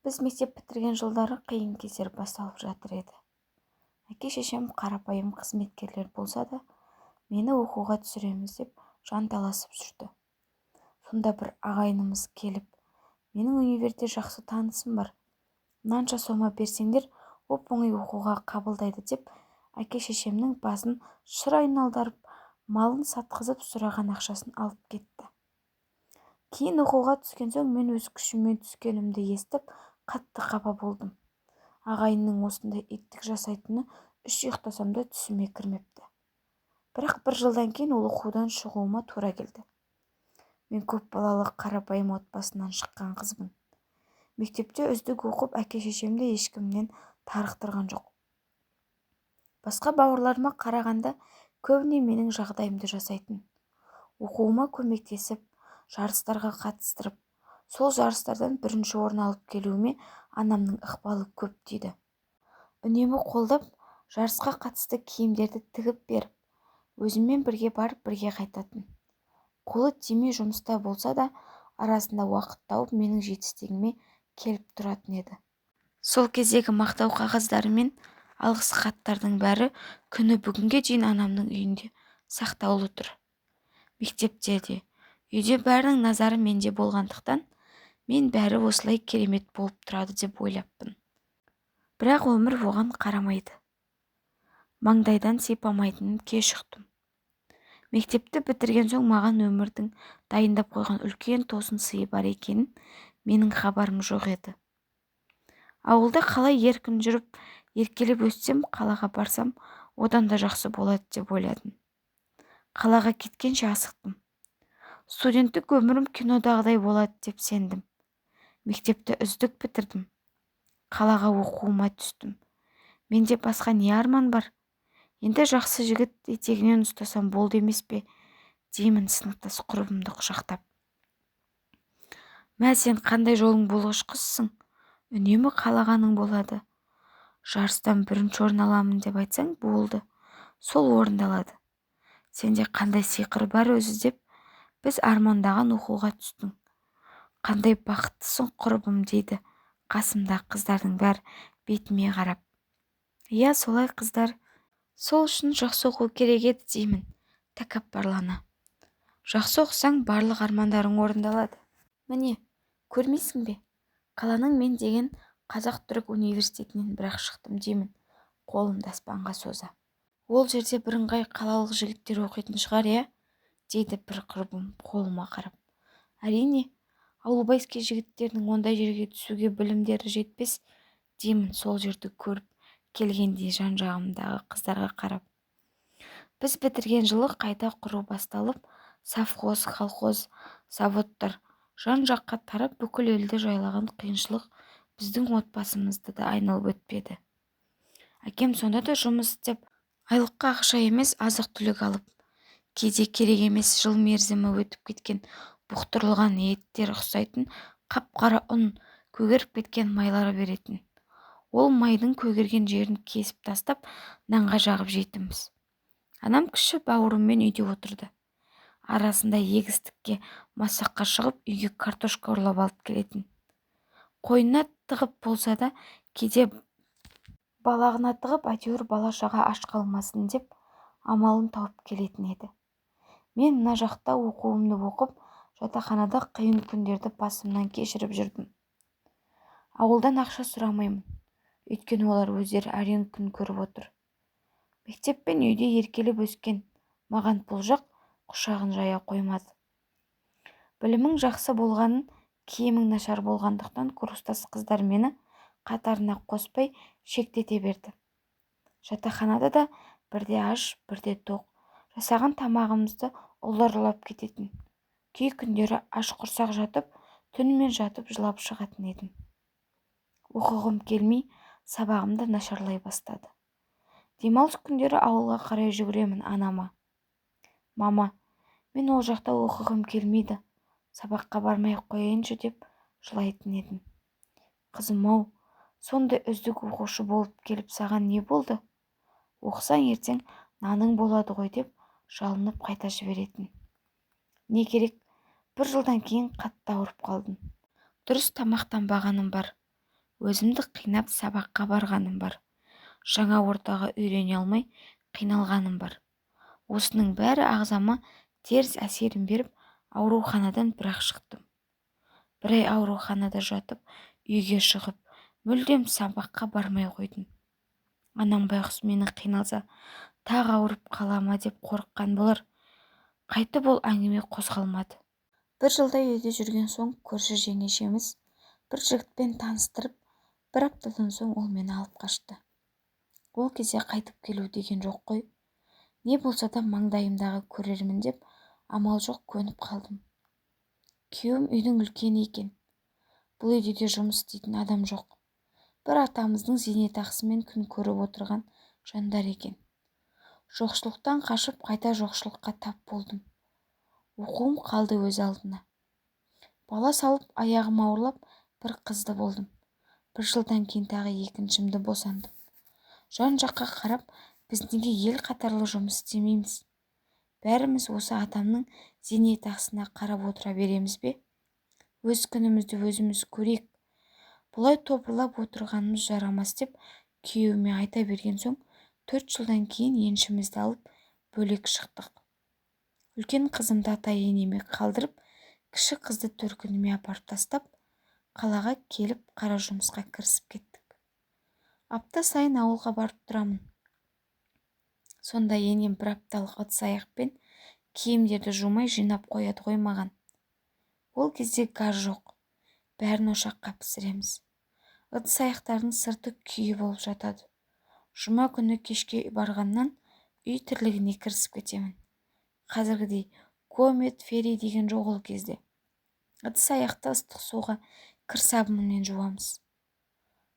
Біз мектеп бітірген жылдары қиын кездер басталып жатыр еді. Әке-шешем қарапайым қызметкерлер болса да, мені оқуға түсіреміз деп жанталасып жүрді. Сонда бір ағайынымыз келіп, менің универде жақсы танысым бар. Мынанша сома берсеңдер, оп-оңай оқуға қабылдайды деп, әке-шешемнің басын шыр айналдырып, малын сатқызып сұраған ақшасын алып кетті. Кейін оқуға түскен соң мен өз күшіммен түскенімді естіп, қатты қапа болдым. Ағайынның осындай иттік жасайтыны үш ұйықтасам да түсіме кірмепті. Бірақ бір жылдан кейін ол оқудан шығуыма тура келді. Мен көп балалы қарапайым отбасынан шыққан қызбын. Мектепте үздік оқып, әке-шешемді ешкімнен тарықтырған жоқ. Басқа бауырларыма қарағанда көбіне менің жағдайымды жасайтын. Оқуыма көмектесіп, жарыстарға қатыстырып, сол жарыстардан бірінші орын алып келуіме анамның ықпалы көп тиді. Үнемі қолдап, жарысқа қатысты киімдерді тігіп беріп, өзіммен бірге барып бірге қайтатын. Қолы тимей жұмыста болса да, арасында уақыт тауып менің жетістігіме келіп тұратын еді. Сол кездегі мақтау қағаздары мен алғыс хаттардың бәрі күні бүгінге дейін анамның үйінде сақтаулы тұр. Мектепте де, үйде бәрінің назары менде болғандықтан, мен бәрі осылай керемет болып тұрады деп ойлаппын. Бірақ өмір оған қарамайды. Маңдайдан сипамайтынын кеш ұқтым. Мектепті бітірген соң маған өмірдің дайындап қойған үлкен тосын сыйы бар екенін менің хабарым жоқ еді. Ауылда қалай еркін жүріп, еркелеп өссем, қалаға барсам, одан да жақсы болады деп ойладым. Қалаға кеткенше асықтым. Студенттік өмірім кинодағыдай болады деп сендім. Мектепті үздік бітірдім. Қалаға оқуыма түстім. Менде басқа не арман бар? Енді жақсы жігіт етегінен ұстасам болды емес пе? Деймін сыныптас құрбымды құшақтап. Мә, сен қандай жолың болғыш қызсың? Үнемі қалағаның болады. Жарыстан бірінші орын аламын деп айтсаң болды. Сол орындалады. Сенде қандай сиқыр бар өзі деп, біз армандаған оқуға түстің. Қандай бақыттысың құрбым, дейді қасымда қыздардың бәр бетіме қарап. Иә, солай қыздар. Сол үшін жақсы оқу керек еді деймін, тәкаппарлана. Жақсы оқысаң барлық армандарың орындалады. Міне, көрмейсің бе? Қаланың мен деген Қазақ-Түрік университетінен бірақ шықтым деймін, қолымды аспанға соза. Ол жерде бірыңғай қалалық жігіттер оқитын шығар, иә? Дейді бір құрбым қолыма қарап. Әрине, Аулыбайский жігіттердің ондай жерге түсуге білімдері жетпес, деймін сол жерді көріп келгендей жан-жағымдағы қыздарға қарап. Біз бітірген жылы қайта құру басталып, совхоз, колхоз, заводтар жан-жаққа тарап бүкіл елді жайлаған қиыншылық біздің отбасымызды да айналып өтпеді. Әкем сонда да жұмыс істеп, айлыққа ақша емес азық-түлік алып, кейде керек емес жыл мерзімі өтіп кеткен бұқтырылған еттер ұқсайтын қап-қара ұн, көгеріп кеткен майлар беретін. Ол майдың көгерген жерін кесіп тастап, нанға жағып жейтінбіз. Анам кіші бауырыммен үйде отырды. Арасында егістікке масаққа шығып, үйге картошка ұрлап алып келетін. Қойнына тығып болса да, кейде балағына тығып, әйтеуір бала-шаға аш қалмасын деп, амалын тауып келетін еді. Мен мына жақта оқуымды оқып, жатақханада қиын күндерді басымнан кешіріп жүрдім. Ауылдан ақша сұрамаймын, өйткені олар өздері әрең күн көріп отыр. Мектеп пен үйде еркелеп өскен маған бұл жақ құшағын жая қоймады. Білімің жақсы болғанын, киімің нашар болғандықтан курстас қыздар мені қатарына қоспай шектете берді. Жатақханада да бірде аш, бірде тоқ, жасаған тамағымызды олар ұрлап кететін. Кей күндері аш құрсақ жатып, түнімен жатып жылап шығатын едім. Оқығым келмей, сабағым да нашарлай бастады. Демалыс күндері ауылға қарай жүгіремін анама. Мама, мен ол жақта оқығым келмейді, сабаққа бармай қояйыншы деп жылайтын едім. Қызым-ау, сондай үздік оқушы болып келіп саған не болды? Оқысаң ертең наның болады ғой деп жалынып қайта жіберетін. Не керек, бір жылдан кейін қатты ауырып қалдым. Дұрыс тамақтанбағаным бар. Өзімді қинап сабаққа барғаным бар. Жаңа ортаға үйрене алмай қиналғаным бар. Осының бәрі ағзама теріс әсерін беріп, ауруханадан бір-ақ шықтым. Бір ай ауруханада жатып, үйге шығып, мүлдем сабаққа бармай қойдым. Анам байғұс мені қиналса, тағы ауырып қала ма деп қорыққан болар. Қайтып ол әңгіме қозғалмады. Бір жылдай үйде жүрген соң көрші жеңешеміз бір жігітпен таныстырып, бір аптадан соң ол мені алып қашты. Ол кезде қайтып келу деген жоқ қой. Не болса да маңдайымдағы көрермін деп амал жоқ көніп қалдым. Күйеуім үйдің үлкені екен. Бұл үйде де жұмыс істейтін адам жоқ. Бір атамыздың зейнетақысымен күн көріп отырған жандар екен. Жоқшылықтан қашып қайта жоқшылыққа тап болдым. Оқуым қалды өз алдына. Бала салып аяғым ауырлап бір қызды болдым. Бір жылдан кейін тағы екіншімді босандым. Жан-жаққа қарап, біз неге ел қатарлы жұмыс істемейміз? Бәріміз осы атамның зейнетақысына қарап отыра береміз бе? Өз күнімізді өзіміз көрейік. Бұлай топырлап отырғанымыз жарамас деп күйеуіме айта берген соң, 4 жылдан кейін еншімізді алып бөлек шықтық. Үлкен қызымды ата-енеме қалдырып, кіші қызды төркініме апарып тастап, қалаға келіп қара жұмысқа кірісіп кеттік. Апта сайын ауылға барып тұрамын. Сонда енем бір апталық ыдыс-аяқпен киімдерді жумай жинап қояды ғой маған. Ол кезде газ жоқ. Бәрін ошаққа пісіреміз. Ыдыс-аяқтардың сырты күйе болып жатады. Жұма күні кешке барғаннан үй тірлігіне кірісіп кетемін. Қазіргідей комет, фери деген жоқ ол кезде. Ыдыс-аяқты ыстық суға кір сабынымен жуамыз.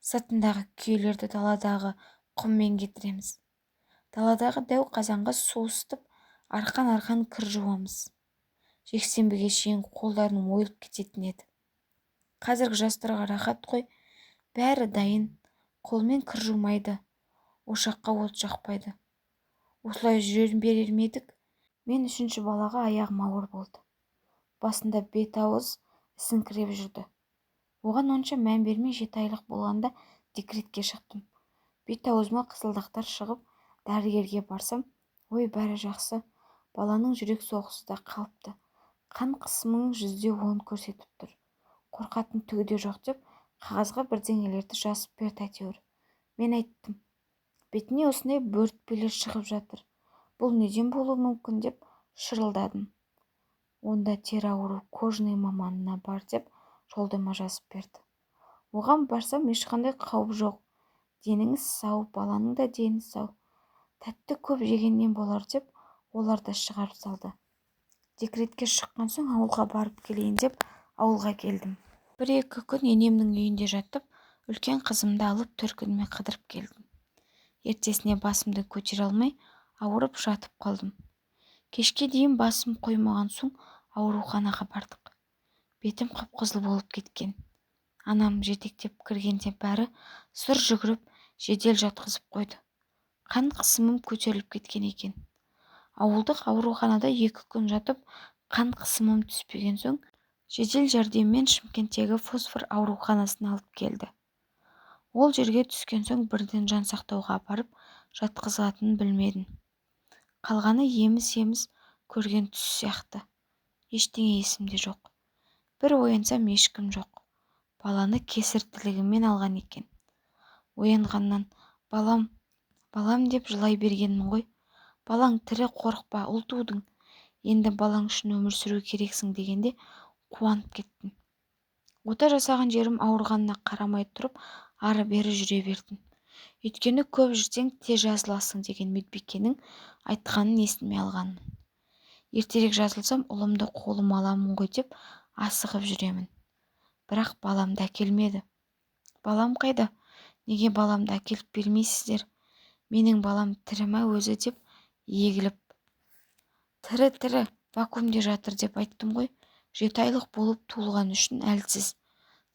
Сыртындағы күйелерді даладағы құммен кетіреміз. Даладағы дәу қазанға су ысытып, арқан-арқан кір жуамыз. Жексенбіге шейін қолдарым ойылып кететін еді. Қазіргі жастарға рахат қой, бәрі дайын, қолмен кір жумайды, ошаққа от жақпайды. Осылай жүре берер ме едік? Мен 3-ші балаға аяғым ауыр болды. Басында бет-ауыз ісіңкіреп жүрді. Оған онша мән бермей 7 айлық болғанда декретке шықтым. Бет-аузыма қызылдақтар шығып, дәрігерге барсам, ой, бәрі жақсы, баланың жүрек соғысы да қалыпты. Қан қысымың 100-10 көрсетіп тұр. Қорқатын түгі де жоқ деп, қағазға бірдеңелерді жазып берді әйтеуір. Мен айттым, бетіне осындай бөртпелер шығып жатыр. Бұл неден болуы мүмкін деп шырылдадым. Онда тері ауру кожный маманына бар деп жолдама жазып берді. Оған барсам ешқандай қауіп жоқ. Деніңіз сау, баланың да дені сау. Тәтті көп жегеннен болар деп, олар да шығарып салды. Декретке шыққан соң ауылға барып келейін деп ауылға келдім. 1-2 күн енемнің үйінде жатып, үлкен қызымды алып төркініме қыдырып келдім. Ертесіне басымды көтере алмай, ауырып жатып қалдым. Кешке дейін басым қоймаған соң ауруханаға бардық. Бетім қып-қызыл болып кеткен. Анам жетектеп кіргенде бәрі сұр жүгіріп, жедел жатқызып қойды. Қан қысымым көтеріліп кеткен екен. Ауылдық ауруханада 2 күн жатып, қан қысымым түспеген соң, жедел жәрдеммен Шымкенттегі фосфор ауруханасына алып келді. Ол жерге түскен соң бірден жан сақтауға апарып жатқызатынын білмедім. Қалғаны еміс-еміс көрген түс сияқты. Ештеңе есімде жоқ. Бір оянсам ешкім жоқ. Баланы кесіртілігімен алған екен. Оянғаннан балам деп жылай бергенмін ғой. Балаң тірі, қорықпа, ұл тудың. Енді балаң үшін өмір сүру керексің дегенде қуанып кеттім. Ота жасаған жерім ауырғанына қарамай тұрып, ары-бері жүре бердім. Өйткені көп жүрсең тез жазыласың деген медбикенің айтқанын есіме алғанмын. Ертерек жазылсам, ұлымды қолыма аламын ғой деп асығып жүремін. Бірақ баламды әкелмеді. Балам қайда? Неге баламды әкеліп бермейсіздер? Менің балам тірі ме өзі деп егіліп. Тірі, вакуумде жатыр деп айттым ғой. 7 айлық болып туылған үшін әлсіз.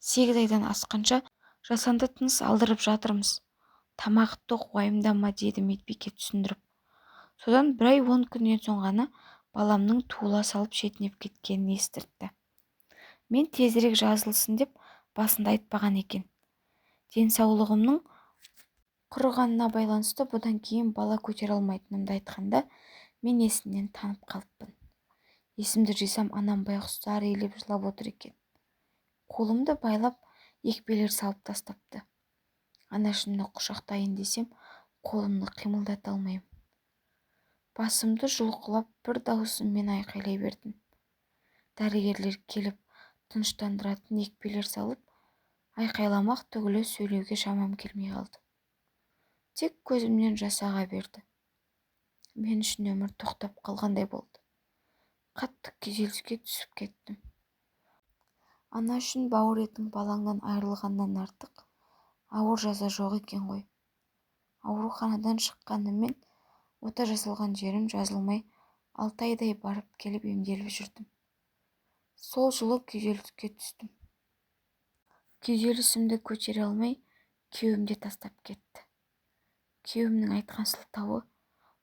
8 айдан асқанша жасанды тыныс алдырып жатырмыз. Тамағы тоқ, уайымдама деді медбике түсіндіріп. Содан 1 ай 10 күннен соң ғана баламның туыла салып шетінеп кеткенін естіртті. Мен тезірек жазылсын деп басында айтпаған екен. денсаулығымның құрығанына байланысты бұдан кейін бала көтере алмайтынымды айтқанда мен есімнен танып қалыппын. Есімді жисам, анам байғұс зар илеп жылап отыр екен. Қолымды байлап екпелер салып тастапты. Анашымды құшақтайын десем, қолымды қимылдата алмаймын. Басымды жұлқылап бір даусыммен айқайлай бердім. Дәрігерлер келіп тыныштандыратын екпелер салып, айқайламақ түгілі сөйлеуге шамам келмей қалды. Тек көзімнен жас аға берді. Мен үшін өмір тоқтап қалғандай болды. Қатты күйзеліске түсіп кеттім. Ана үшін бауыр етің балаңнан айырылғаннан артық ауыр жаза жоқ екен ғой. Ауруханадан шыққанымен ота жасалған жерім жазылмай 6 айдай барып келіп емделіп жүрдім. Сол жылы күйзеліске түстім. Күйзелісімді көтере алмай күйеуім де тастап кетті. Күйеуімнің айтқан сылтауы,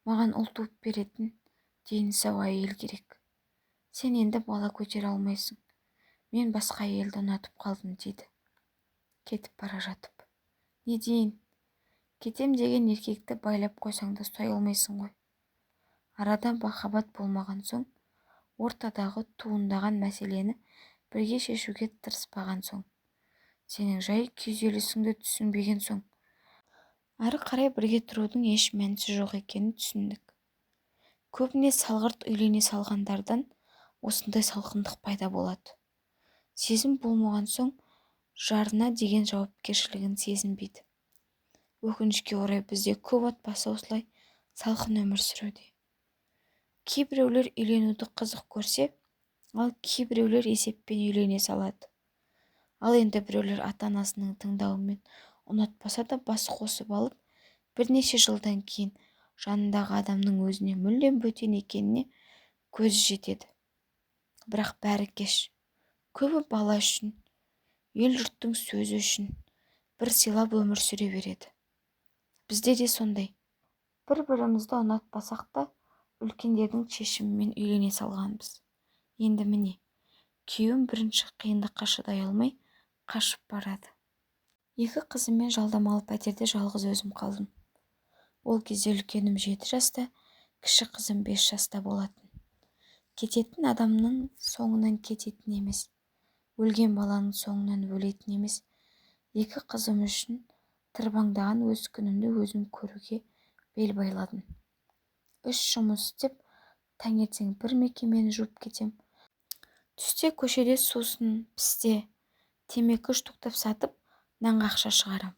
маған ұл туып беретін дені сау әйел керек. Сен енді бала көтере алмайсың. Мен басқа әйелді ұнатып қалдым дейді. Кетіп бара жатып. Не дейін? Кетем деген еркекті байлап қойсаң да ұстай алмайсың ғой. Арада махаббат болмаған соң, ортадағы туындаған мәселені бірге шешуге тырыспаған соң, сенің жай күйзелісіңді түсінбеген соң, ары қарай бірге тұрудың еш мәнісі жоқ екенін түсіндік. Көбіне салғырт үйлене салғандардан осындай салқындық пайда болады. Сезім болмаған соң, жарына деген жауапкершілігін сезінбейді. Өкінішке орай бізде көп отбасы осылай салқын өмір сүруде. Кейбіреулер үйленуді қызық көрсе, ал кейбіреулер есеппен үйлене салады. Ал енді біреулер ата-анасының тыңдауымен ұнатпаса да бас қосып алып, бірнеше жылдан кейін жанындағы адамның өзіне мүлдем бөтен екеніне көзі жетеді. Бірақ бәрі кеш. Көбі бала үшін, ел-жұрттың сөзі үшін бір сыйлап өмір сүре береді. Бізде де сондай. Бір-бірімізді ұнатпасақ та, үлкендердің шешімімен үйлене салғанбыз. Енді міне, күйеуім бірінші қиындыққа шыдай алмай қашып барады. 2 қызыммен жалдамалы пәтерде жалғыз өзім қалдым. Ол кезде үлкенім 7 жаста, кіші қызым 5 жаста болатын. Кететін адамның соңынан кететін емес, өлген баланың соңынан өлетін емес, 2 қызым үшін тырбаңдаған өз күнімді өзім көруге бел байладым. 3 жұмыс істеп, таңертең бір мекемені жуып кетем. Түсте көшеде сусын, пісте, темекі штуктап сатып, нанға ақша шығарам.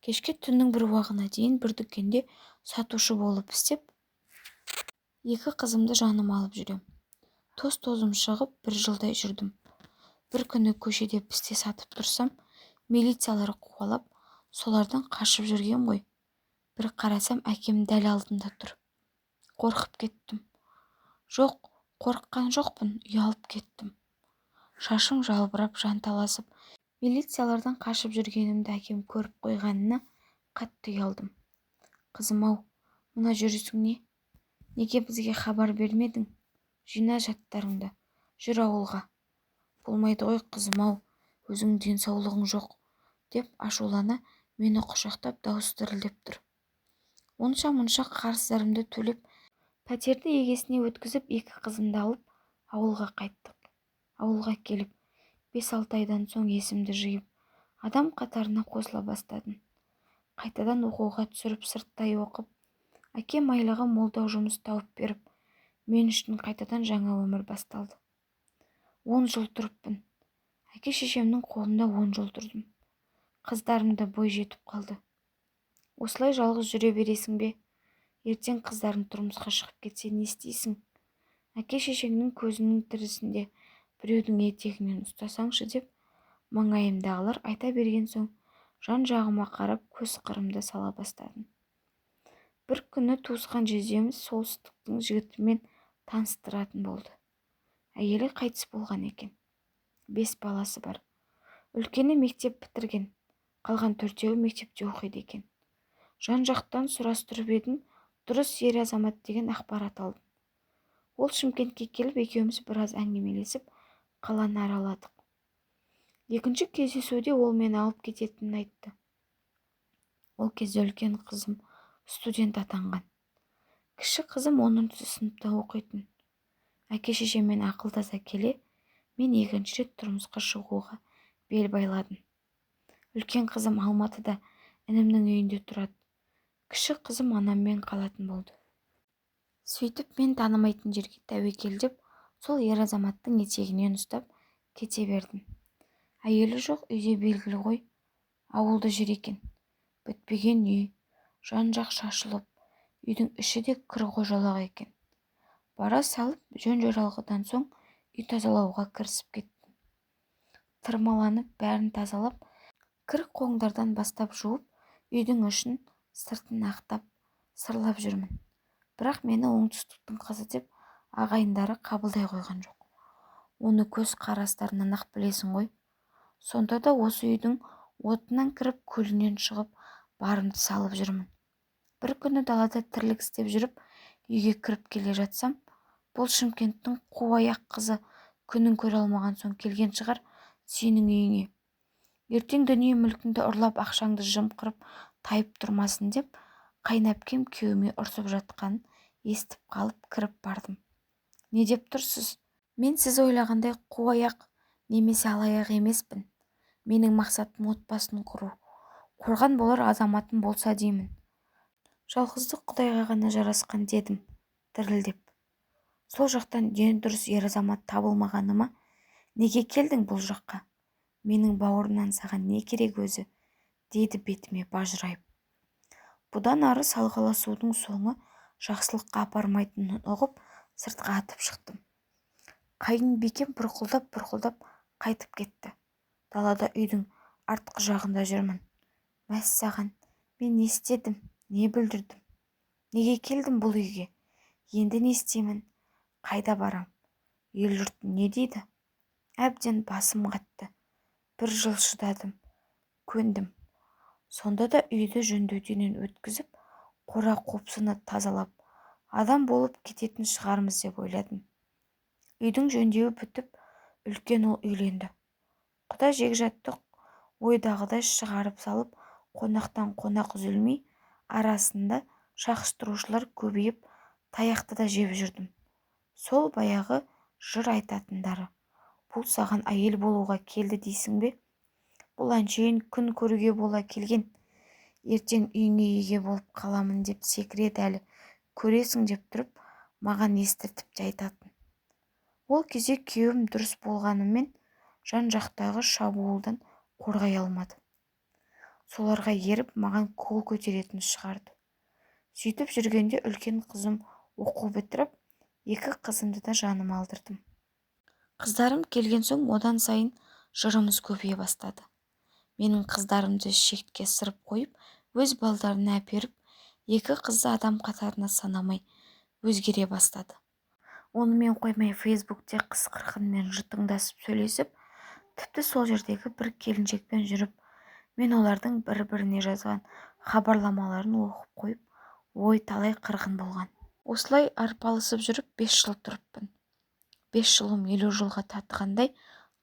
Кешке түннің бір уағына дейін бір дүкенде сатушы болып істеп, 2 қызымды жаным алып жүрем. Тоз-тозым шығып 1 жылдай жүрдім. Бір күні көшеде пісте сатып тұрсам, милициялар қуалап, солардан қашып жүрген ғой. Бір қарасам, әкем дәл алдында тұр. Қорқып кеттім. Жоқ, қорыққан жоқпын, ұялып кеттім. Шашым жалбырап, жанталасып, милициялардан қашып жүргенімді әкем көріп қойғанына қатты ұялдым. Қызым-ау, мына жүрісің не? Неге бізге хабар бермедің? Жина жаттарыңды, жүр ауылға. Болмайды ғой, қызым-ау, өзің денсаулығың жоқ, деп ашулана мені құшақтап даусы дірілдеп тұр. Онша-мұнша қарыздарымды төлеп, пәтерді егесіне өткізіп, 2 қызымды алып, ауылға қайттық. Ауылға келіп, 5-6 айдан соң есімді жиып, адам қатарына қосыла бастадым. Қайтадан оқуға түсіріп, сырттай оқып, әкем айлығы молдау жұмыс тауып беріп, мен үшін қайтадан жаңа өмір басталды. 10 жыл тұрыппын. Әке-шешемнің қолында 10 жыл тұрдым. Қыздарым да бой жетіп қалды. Осылай жалғыз жүре бересің бе? Ертең қыздарың тұрмысқа шығып кетсе не істейсің? Әке-шешеңнің көзінің тірісінде біреудің етегінен ұстасаңшы деп, маңайымдағылар айта берген соң, жан-жағыма қарап көз қырымды сала бастадым. Бір күні туысқан жездеміз солтүстіктің жігітімен таныстыратын болды. Әйелі қайтыс болған екен. 5 баласы бар. Үлкені мектеп бітірген, қалған 4-еуі мектепте оқиды екен. Жан-жақтан сұрастырып едім, дұрыс ер азамат деген ақпарат алдым. Ол Шымкентке келіп, екеуміз біраз әңгімелесіп, қаланы араладық. 2-ші кездесуде ол мені алып кететінін айтты. Ол кезде үлкен қызым студент атанған. Кіші қызым 10 сыныпта оқитын. Әке-шешеммен ақылдаса келе, мен екінші рет тұрмысқа шығуға бел байладым. Үлкен қызым Алматыда інімнің үйінде тұрады. Кіші қызым анаммен қалатын болды. Сөйтіп мен танымайтын жерге тәуекелдеп, сол ер азаматтың етегінен ұстап кете бердім. Әйелі жоқ, үйде белгілі ғой, ауылды жер екен. Бітпеген үй, жан-жақ шашылып, үйдің іші де кір-қожалақ екен. Бара салып, жөн-жоралғыдан соң үй тазалауға кірісіп кеттім. Тырмаланып, бәрін тазалап, кір-қоңдардан бастап жуып, үйдің ішін, сыртын ақтап, сырлап жүрмін. Бірақ мені оңтүстіктің қызы деп ағайындары қабылдай қойған жоқ. Оны көз қарастарынан ақ білесің ғой. Сонда да осы үйдің отынан кіріп, көлінен шығып, барымды салып жүрмін. Бір күні далада тірлік істеп жүріп, үйге кіріп келе жатсам, бұл Шымкенттің қу аяқ қызы күнін көре алмаған соң келген шығар сенің үйіңе. Ертең дүние мүлкіңді ұрлап, ақшаңды жымқырып, тайып тұрмасын деп, қайнапкем күйеуіме ұрсып жатқанын естіп қалып кіріп бардым. Не деп тұрсыз? Мен сіз ойлағандай қу аяқ немесе алаяқ емеспін. Менің мақсатым отбасын құру, қорған болар азаматым болса деймін. Жалғыздық Құдайға ғана жарасқан, дедім, дірілдеп. Сол жақтан дені дұрыс ер азамат табылмағаны ма? Неге келдің бұл жаққа? Менің бауырымнан саған не керек өзі? Дейді бетіме бажырайып. Бұдан ары салғаласудың соңы жақсылыққа апармайтынын ұғып, сыртқа атып шықтым. Қайынбикем бұрқылдап қайтып кетті. Далада үйдің артқы жағында жүрмін. Мәссаған, мен не істедім, не бүлдірдім? Неге келдім бұл үйге? Енді не істеймін? Қайда барам? Ел-жұрт не дейді? Әбден басым қатты. 1 жыл шыдадым, көндім. Сонда да үйді жөндеуден өткізіп, қора-қопсыны тазалап, адам болып кететін шығармыз деп ойладым. Үйдің жөндеуі бітіп, үлкен ұл үйленді. Құда жекжатты ойдағыдай шығарып салып, қонақтан қонақ үзілмей, арасында шақыстырушылар көбейіп, таяқты да жеп жүрдім. Сол баяғы жыр айтатындары. Бұл саған әйел болуға келді дейсің бе? Бұл әншейін күн көруге бола келген. Ертең үйіңе еге болып қаламын деп секіреді әлі. Көресің деп тұрып, маған естіртіп те айтатын. Ол кезде күйеуім дұрыс болғанымен, жан-жақтағы шабуылдан қорғай алмады. Соларға еріп, маған қол көтеретін шығарды. Сөйтіп жүргенде үлкен қызым оқу бітіріп, 2 қызымды да жаныма алдырдым. Қыздарым келген соң одан сайын жырымыз көбейе бастады. Менің қыздарымды шетке сырып қойып, өз балдарына әперіп, 2 қызды адам қатарына санамай өзгере бастады. Онымен қоймай Фейсбукте қыз-қырқынмен жытыңдасып сөйлесіп, тіпті сол жердегі бір келіншекпен жүріп, мен олардың бір-біріне жазған хабарламаларын оқып қойып, ой талай қырғын болған. Осылай арпалысып жүріп 5 жыл тұрыппын. 5 жылым 50 жылға татығандай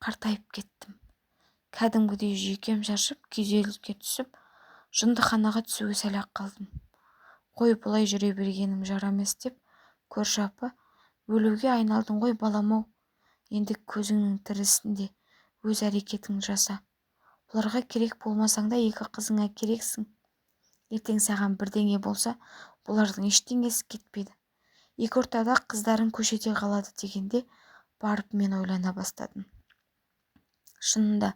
қартайып кеттім. Кәдімгідей жүйкем шаршып, күйзеліске түсіп, жындыханаға түсуге сәл-ақ қалдым. Қой, бұлай жүре бергенім жарамас деп, көрші апа, өлуге айналдың ғой балам-ау, енді көзіңнің тірісінде өз әрекетің жаса. Бұларға керек болмасаң да 2 қызыңа керексің. Ертең саған бірдеңе болса, бұлардың ештеңесі кетпейді. 2 ортада қыздарың көшеде қалады дегенде, барып мен ойлана бастадым. Шынында,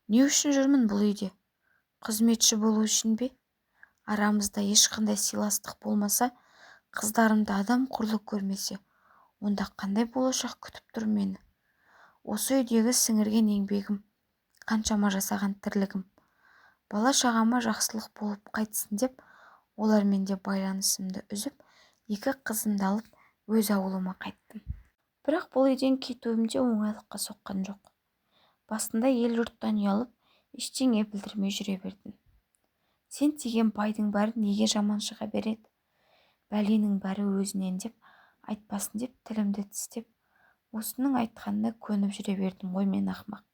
не үшін жүрмін бұл үйде? Қызметші болу үшін бе? Арамызда ешқандай сыйластық болмаса, қыздарымды адам құрлы көрмесе, онда қандай болашақ күтіп тұр мені? Осы үйдегі сіңірген еңбегім, қаншама жасаған тірлігім. Бала-шағама жақсылық болып қайтсын деп, олармен де байланысымды үзіп, 2 қызымды алып, өз ауылыма қайттым. Бірақ бұл үйден кетуімде оңайлыққа соққан жоқ. Басында ел-жұрттан ұялып, ештеңе білдірмей жүре бердім. Сен тиген байдың бәрі неге жаман шыға береді? Бәленің бәрі өзінен деп, айтпасын деп тілімді тістеп, осының айтқанына көніп жүре бердім ғой мен, ақымақ.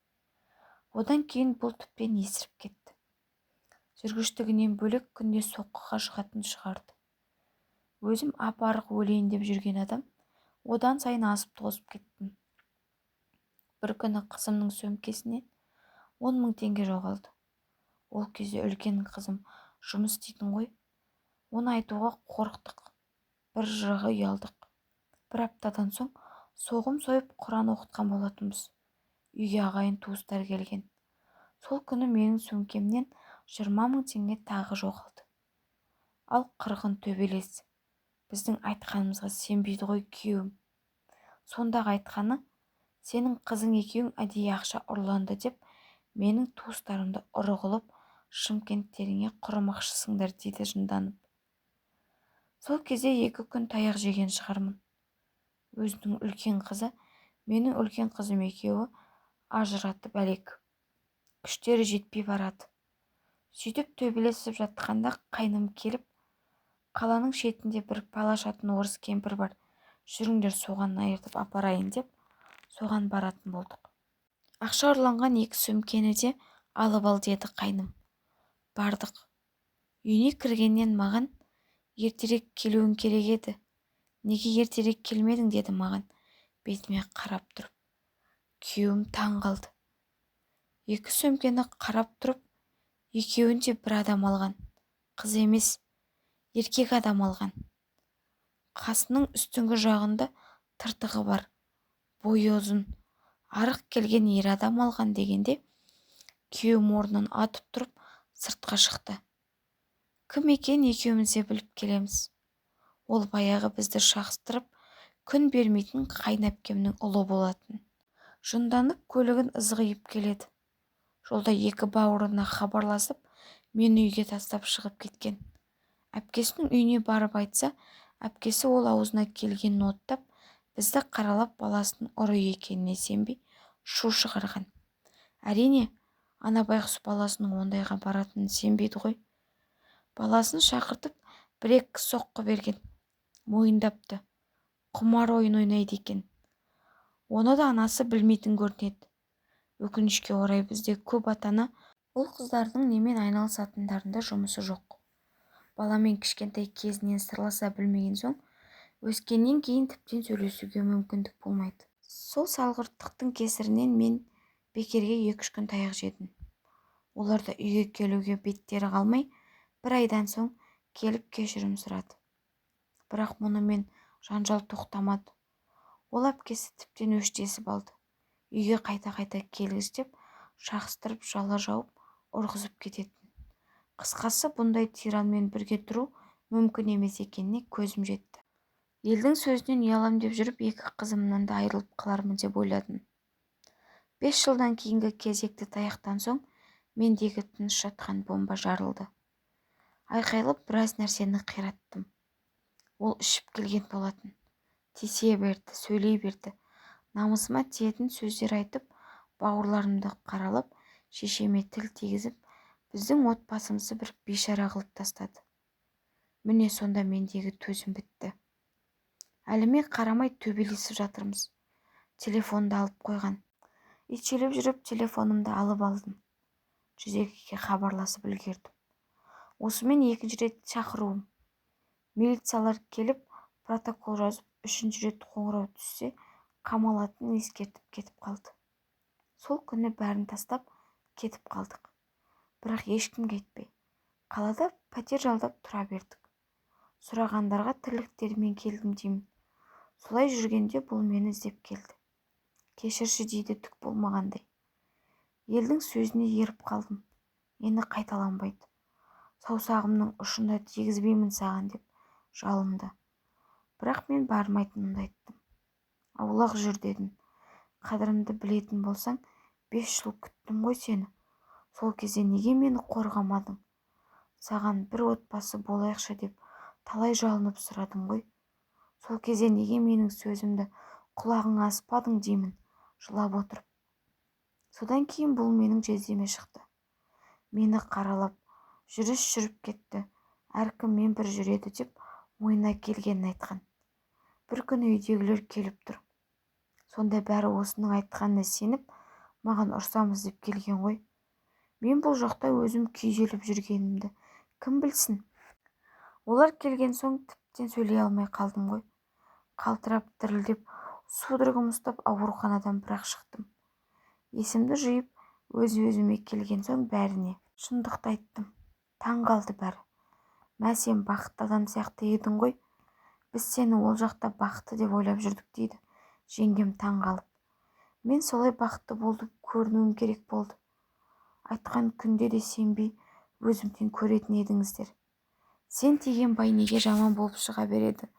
Одан кейін бұл түппен есіріп кетті. жүргіштігінен бөлек күнде соққыға жығатын шығарды. Өзім ап-арық өлейін деп жүрген адам одан сайын асып тозып кеттім. Бір күні қызымның сөмкесінен 10 мың теңге жоғалды. Ол кезде үлкен қызым жұмыс істейтін ғой. Оны айтуға қорықтық, бір жағы ұялдық. Бір аптадан соң соғым сойып Құран оқытқан болатынбыз. Үйге ағайын туыстар келген. Сол күні менің сөмкемнен 20 мың теңге тағы жоғалды. Ал қырғын төбелес. Біздің айтқанымызға сенбейді ғой күйеуім. Сондағы айтқаны, сенің қызың екеуің әдейі ақша ұрланды деп, менің туыстарымды ұры қылып, Шымкенттеріңе құрымақшысыңдар дейді жынданып. Сол кезде 2 күн таяқ жеген шығармын. Өзінің үлкен қызы, менің үлкен қызым екеуі ажыратып әлек. Күштері жетпей барады. Сөйтіп төбелесіп жатқанда қайным келіп, қаланың шетінде бір бала ашатын орыс кемпір бар. Жүріңдер соған айыртып апарайын деп, соған баратын болдық. Ақша ұрланған 2 сөмкені де алып ал деді қайным. Бардық. Үйіне кіргеннен маған ертерек келуің керек еді. Неге ертерек келмедің деді маған, бетіме қарап тұрып. Күйеуім таң қалды. 2 сөмкені қарап тұрып, екеуін де бір адам алған. Қыз емес, еркек адам алған. Қасының үстіңгі жағында тыртығы бар, бойы ұзын, арық келген ер адам алған дегенде, күйеуім орнынан атып тұрып сыртқа шықты. Кім екен екеуміз де біліп келеміз. Ол баяғы бізді шақыстырып, күн бермейтін қайнапкемнің ұлы болатын. Жынданып көлігін ызғиып келеді. Жолда 2 бауырына хабарласып, мені үйге тастап шығып кеткен. Әпкесінің үйіне барып айтса, әпкесі ол аузына келгенін оттап, бізді қаралап баласының ұры екеніне сенбей шу шығарған. Әрине, ана байғұс баласының ондайға баратынын сенбейді ғой. Баласын шақыртып 1-2 соққы берген. Мойындапты. Құмар ойын ойнайды екен. Оны да анасы білмейтін көрінеді. Өкінішке орай бізде көп ата-ана ұл қыздардың немен айналысатындарында жұмысы жоқ. Баламен кішкентай кезінен сырласа білмеген соң, өскеннен кейін тіптен сөйлесуге мүмкіндік болмайды. Сол салғырттықтың кесірінен мен бекерге 2-3 күн таяқ жедім. Олар да үйге келуге беттері қалмай, 1 айдан соң келіп кешірім сұрады. Бірақ мұнымен жанжал тоқтамады. Ол әпкесі тіптен өштесіп алды. Үйге қайта-қайта келгізіп, шақыстырып, жала жауып, ұрғызып кететін. Қысқасы, бұндай тиранмен бірге тұру мүмкін емес екеніне көзім жетті. Елдің сөзінен ұялам деп жүріп, 2 қызымнан да айырылып қалармын деп ойладым. 5 жылдан кейінгі кезекті таяқтан соң мендегі тыныш жатқан бомба жарылды. Айқайлып біраз нәрсені қираттым. Ол ішіп келген болатын. Тесе берді, сөйлей берді. Намысыма тиетін сөздер айтып, бауырларымды қаралап, шешеме тіл тигізіп, біздің отбасымызды бір бейшара қылып тастады. Міне сонда мендегі төзім бітті. Әліме қарамай төбелесіп жатырмыз. Телефонды алып қойған. Итшелеп жүріп телефонымды алып алдым. 102-ге хабарласып үлгердім. Осымен 2-ші рет шақыруым. Милициялар келіп, протокол жазып, 3-ші рет қоңырау түссе, қамалатын ескертіп кетіп қалды. Сол күні бәрін тастап кетіп қалдық. Бірақ ешкімге айтпай. Қалада пәтер жалдап тұра бердік. Сұрағандарға тірліктерімен келдім деймін. Солай жүргенде бұл мені іздеп келді. Кешірші дейді түк болмағандай. Елдің сөзіне еріп қалдым. Мені қайталанбайды. Саусағымның ұшында тигізбеймін саған деп жалынды. Бірақ мен бармайтынымды айттым. Аулақ жүр дедім. Қадірімді білетін болсаң, 5 жыл күттім ғой сені. Сол кезде неге мені қорғамадың? Саған бір отбасы болайықшы деп талай жалынып сұрадым ғой. Сол кезде неге менің сөзімді құлағыңа аспадың деймін, жылап отырып. Содан кейін бұл менің жездеме шықты. Мені қаралап, жүріс жүріп кетті. Әркім мен бір жүреді деп ойына келгенін айтқан. Бір күні үйдегілер келіп тұр. Сонда бәрі осының айтқанына сеніп, маған ұрсамыз деп келген ғой. Мен бұл жақта өзім күйзеліп жүргенімді кім білсін. Олар келген соң тіптен сөйлей алмай қалдым ғой. Қалтырап дірілдеп судорогым ұстап ауруханадан бір-ақ шықтым. Есімді жиып өз-өзіме келген соң бәріне шындықты айттым. Таң қалды бәрі. Мә, сен бақытты адам сияқты едің ғой. Біз сені ол жақта бақытты деп ойлап жүрдік дейді жеңгем таң қалып. Мен солай бақытты болып көрінуім керек болды. Айтқан күнде де сенбей өзімнен көретін едіңіздер. Сен тиген бай неге жаман болып шыға береді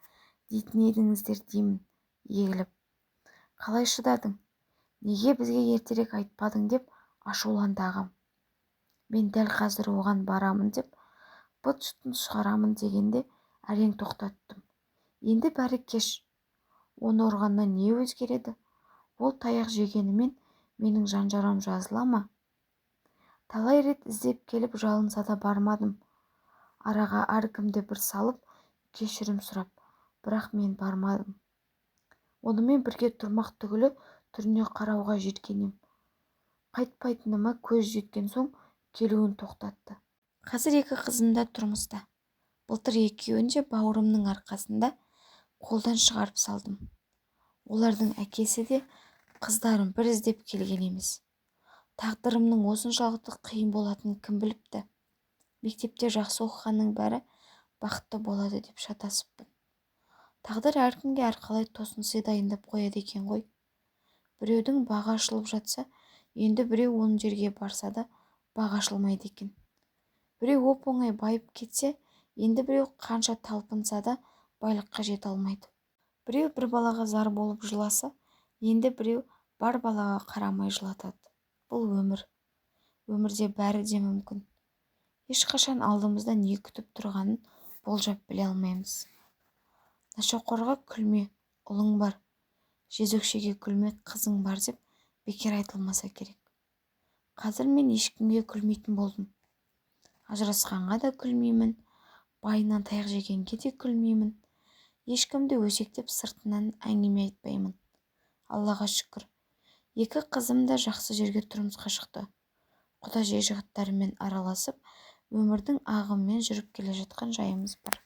дейтін едіңіздер деймін егіліп. Қалай шыдадың? Неге бізге ертерек айтпадың деп ашуланды ағам. Мен дәл қазір оған барамын деп быт-шытын шығарамын дегенде әрең тоқтаттым. Енді бәрі кеш. Оны ұрғаннан не өзгереді? Ол таяқ жегенімен менің жан-жарам жазыла ма? Талай рет іздеп келіп жалынса да бармадым. Араға әркімді бір салып кешірім сұрап, бірақ мен бармадым. Онымен бірге тұрмақ түгілі түріне қарауға жиркенем. Қайтпайтыныма көз жеткен соң келуін тоқтатты. Қазір екі қызым да тұрмыста. Былтыр екеуін де бауырымның арқасында қолдан шығарып салдым. Олардың әкесі де қыздарым бір іздеп келген емес. Тағдырымның осыншалықты қиын болатынын кім біліпті? Мектепте жақсы оқығанның бәрі бақытты болады деп шатасыппын. Тағдыр әркімге әрқалай тосын сый дайындап қояды екен ғой. Біреудің бағы ашылып жатса, енді біреу оның жерге барса да бағы ашылмайды екен. Біреу оп-оңай байып кетсе, енді біреу қанша талпынса да байлыққа жете алмайды. Біреу бір балаға зар болып жыласа, енді біреу бар балаға қарамай жылатады. Бұл өмір. Өмірде бәрі де мүмкін. Ешқашан алдымызда не күтіп тұрғанын болжап біле алмаймыз. Нашақорға күлме, ұлың бар. Жезөкшеге күлме, қызың бар деп бекер айтылмаса керек. Қазір мен ешкімге күлмейтін болдым. Ажырасқанға да күлмеймін, байынан таяқ жегенге де күлмеймін. Ешкімді өсектеп сыртынан әңгіме айтпаймын. Аллаға шүкір. Екі қызым да жақсы жерге тұрмысқа шықты. Құда жекжаттарымен араласып, өмірдің ағымымен жүріп келе жатқан жайымыз бар.